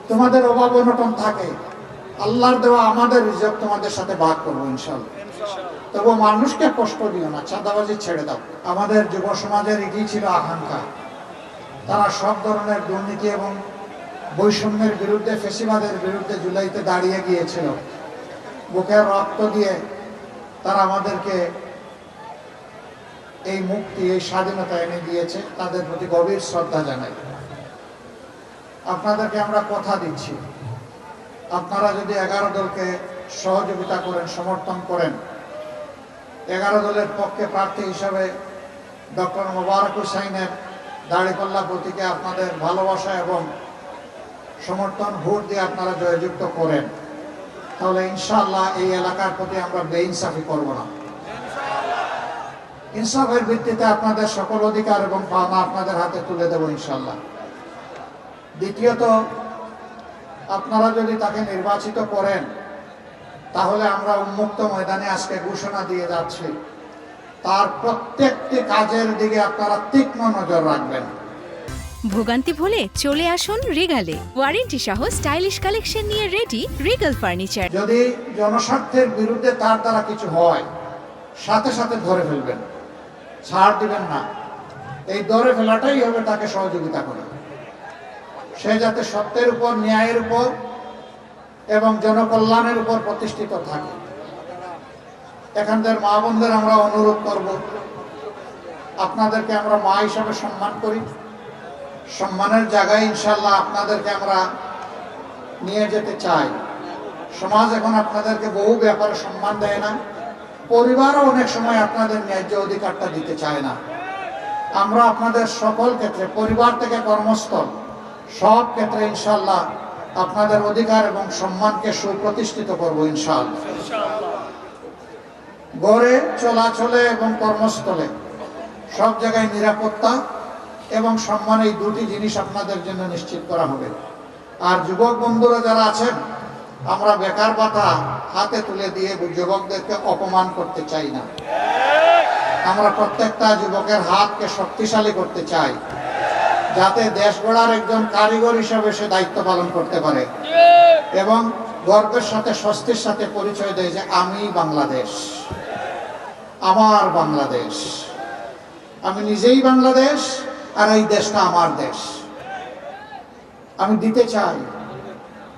তোমাদের অভাব অনটন থাকে, আল্লাহর দেওয়া আমাদের রিজক তোমাদের সাথে ভাগ করবো ইনশাআল্লাহ। তবু মানুষকে কষ্ট দিও না, চাঁদাবাজি ছেড়ে দাও। আমাদের যুব সমাজের এটি ছিল আকাঙ্ক্ষা, তারা সব ধরনের দুর্নীতি এবং বৈষম্যের বিরুদ্ধে, ফেসিবাদের বিরুদ্ধে জুলাইতে দাঁড়িয়ে গিয়েছিল। বুকের রক্ত দিয়ে তারা আমাদেরকে এই মুক্তি, এই স্বাধীনতা এনে দিয়েছে। তাদের প্রতি গভীর শ্রদ্ধা জানাই। আপনাদেরকে আমরা কথা দিচ্ছি, আপনারা যদি 11 দলকে সহযোগিতা করেন, সমর্থন করেন, 11 দলের পক্ষে প্রার্থী হিসাবে ডক্টর মোবারক হুসাইনের দাড়িপাল্লা প্রতীকে আপনাদের ভালোবাসা এবং সমর্থন ভোট দিয়ে আপনারা জয়যুক্ত করেন, তাহলে ইনশাআল্লাহ এই এলাকার প্রতি আমরা বেইনসাফি করব না। ইনসাফের ভিত্তিতে আপনাদের সকল অধিকার এবং পাওনা আপনাদের হাতে তুলে দেব ইনশাআল্লাহ। দ্বিতীয়ত, আপনারা যদি তাকে নির্বাচিত করেন, তাহলে আমরা উন্মুক্ত ময়দানে আজকে ঘোষণা দিয়ে যাচ্ছি, তার প্রত্যেকটি কাজের দিকে আপনারা তীক্ষ্ণ নজর রাখবেন। ভোগান্তি ভুলে চলে আসুন রিগালে। ওয়ারেন্টি সহ স্টাইলিশ কালেকশন নিয়ে রেডি রিগাল ফার্নিচার। যদি জনস্বার্থের বিরুদ্ধে তার দ্বারা কিছু হয়, সাথে সাথে ধরে ফেলবেন, ছাড় দিবেন না। এই ধরে ফেলাটাই হবে তাকে সহযোগিতা করা। সে যাতে সত্যের উপর, ন্যায়ের উপর এবং জনকল্যাণের উপর প্রতিষ্ঠিত থাকে। এখানকার মা বোনদের আমরা অনুরোধ করব, আপনাদেরকে আমরা মা হিসাবে সম্মান করি, সম্মানের জায়গায় ইনশাআল্লাহ আপনাদেরকে আমরা নিয়ে যেতে চাই। সমাজ এখন আপনাদেরকে বহু ব্যাপারে সম্মান দেয় না, পরিবারও অনেক সময় আপনাদের ন্যায্য অধিকারটা দিতে চায় না। আমরা আপনাদের সকল ক্ষেত্রে, পরিবার থেকে কর্মস্থল, সব ক্ষেত্রে ইনশাআল্লাহ আপনাদের অধিকার এবং সম্মানকে সুপ্রতিষ্ঠিত করব ইনশাআল্লাহ। গড়ে, চলাচলে এবং কর্মস্থলে সব জায়গায় নিরাপত্তা এবং সম্মান, এই দুটি জিনিস আপনাদের জন্য নিশ্চিত করা হবে। আর যুবক বন্ধুরা যারা আছেন, আমরা বেকার ভাতা হাতে তুলে দিয়ে যুবকদেরকে অপমান করতে চাই না। আমরা প্রত্যেকটা যুবকের হাতকে শক্তিশালী করতে চাই, যাতে দেশ গড়ার একজন কারিগর হিসেবে সে দায়িত্ব পালন করতে পারে এবং গর্বের সাথে, স্বস্তির সাথে পরিচয় দেয় যে আমি বাংলাদেশ, আমার বাংলাদেশ, আমি নিজেই বাংলাদেশ, আর এই দেশটা আমার দেশ। আমি দিতে চাই,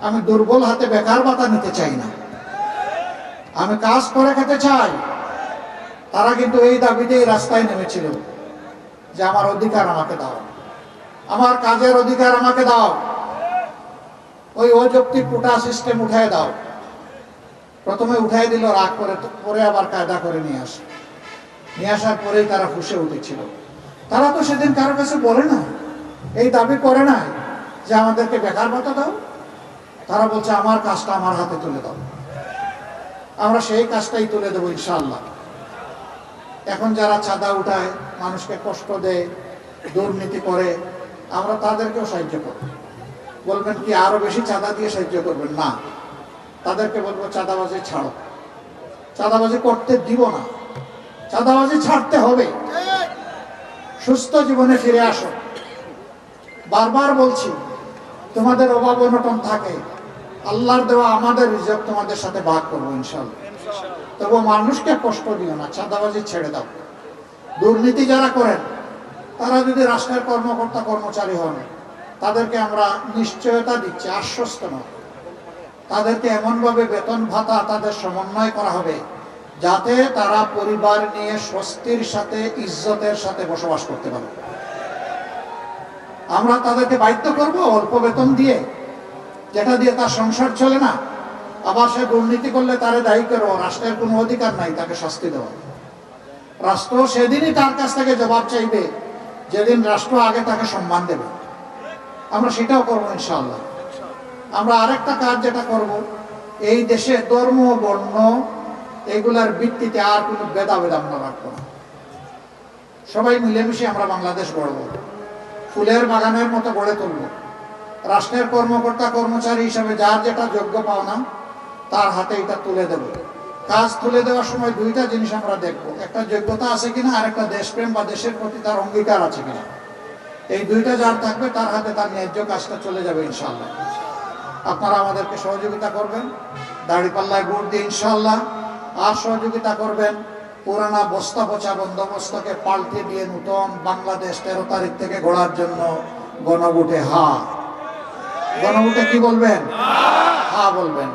আমি দুর্বল হাতে বেকার ভাতা নিতে চাই না, আমি কাজ করে খেতে চাই। তারা কিন্তু এই দাবিতেই রাস্তায় নেমেছিল যে আমার অধিকার আমাকে দাও, আমার কাজের অধিকার আমাকে দাও, ওই অযৌক্তিক কোটা সিস্টেম উঠায় দাও। প্রথমে উঠাই দিল রাগ করে, পরে আবার কায়দা করে নিয়ে আসার পরেই তারা ফুঁসে উঠেছিল। তারা তো সেদিন কারো কাছে বলে না, এই দাবি করে না যে আমাদেরকে বেকার ভাতা দাও। তারা বলছে আমার কাজটা আমার হাতে তুলে দাও। আমরা সেই কাজটাই তুলে দেবো ইনশাআল্লাহ। এখন যারা চাঁদা উঠায়, মানুষকে কষ্ট দেয়, দুর্নীতি করে, আমরা তাদেরকেও সাহায্য করব। বলবেন কি আরো বেশি চাঁদা দিয়ে সাহায্য করবেন? না, তাদেরকে বলবো চাঁদাবাজি ছাড়ো, চাঁদাবাজি করতে দিব না, চাঁদাবাজি ছাড়তে হবে, সুস্থ জীবনে ফিরে আসো। বারবার বলছি, তোমাদের অভাব অনটন থাকে, আল্লাহর দেওয়া আমাদের রিজক তোমাদের সাথে ভাগ করবো ইনশাআল্লাহ। তবু মানুষকে কষ্ট দিও না, চাঁদাবাজি ছেড়ে দাও। দুর্নীতি যারা করেন, তারা যদি রাষ্ট্রের কর্মকর্তা কর্মচারী হন, তাদেরকে আমরা নিশ্চয়তা দিচ্ছি, আশ্বস্ত নয়, তাদেরকে এমনভাবে বেতন ভাতা তাদের সমন্বয় করা হবে যাতে তারা পরিবার নিয়ে স্বস্তির সাথে, ইজ্জতের সাথে বসবাস করতে পারে। আমরা তাদেরকে বাধ্য করব অল্প বেতন দিয়ে, যেটা দিয়ে তার সংসার চলে না। আবার সে দুর্নীতি করলে তারে দায়ী করো, রাষ্ট্রের কোনো অধিকার নাই তাকে শাস্তি দেওয়া। রাষ্ট্র সেদিনই তার কাছ থেকে জবাব চাইবে যেদিন রাষ্ট্র আগে তাকে সম্মান দেবে। আমরা সেটাও করবো ইনশাআল্লাহ। আমরা আরেকটা কাজ যেটা করব, এই দেশে ধর্ম, বর্ণ এগুলার ভিত্তিতে আর কোনো ভেদাভেদ আমরা রাখবো না। সবাই মিলেমিশে আমরা বাংলাদেশ গড়ব, ফুলের বাগানের মতো গড়ে তুলব। রাষ্ট্রের কর্মকর্তা কর্মচারী হিসাবে যার যেটা যোগ্য পাওনা, তার হাতে এটা তুলে দেব। কাজ তুলে দেওয়ার সময় দুইটা জিনিস আমরা দেখব, একটা যোগ্যতা আছে কিনা, আর একটা দেশপ্রেম বা দেশের প্রতি তার অঙ্গীকার আছে কিনা। এই দুইটা যার থাকবে, তার হাতে তার ন্যায্য কাজটা চলে যাবে ইনশাআল্লাহ। আপনারা আমাদেরকে সহযোগিতা করবেন দাড়িপাল্লায় ভোট দিয়ে ইনশাআল্লাহ। আর সহযোগিতা করবেন পুরানা বস্তা পচা বন্দোবস্তকে পাল্টে দিয়ে নতুন বাংলাদেশ 13 তারিখ থেকে গড়ার জন্য গণভোটে হা। গণভোটে কি বলবেন? হা বলবেন।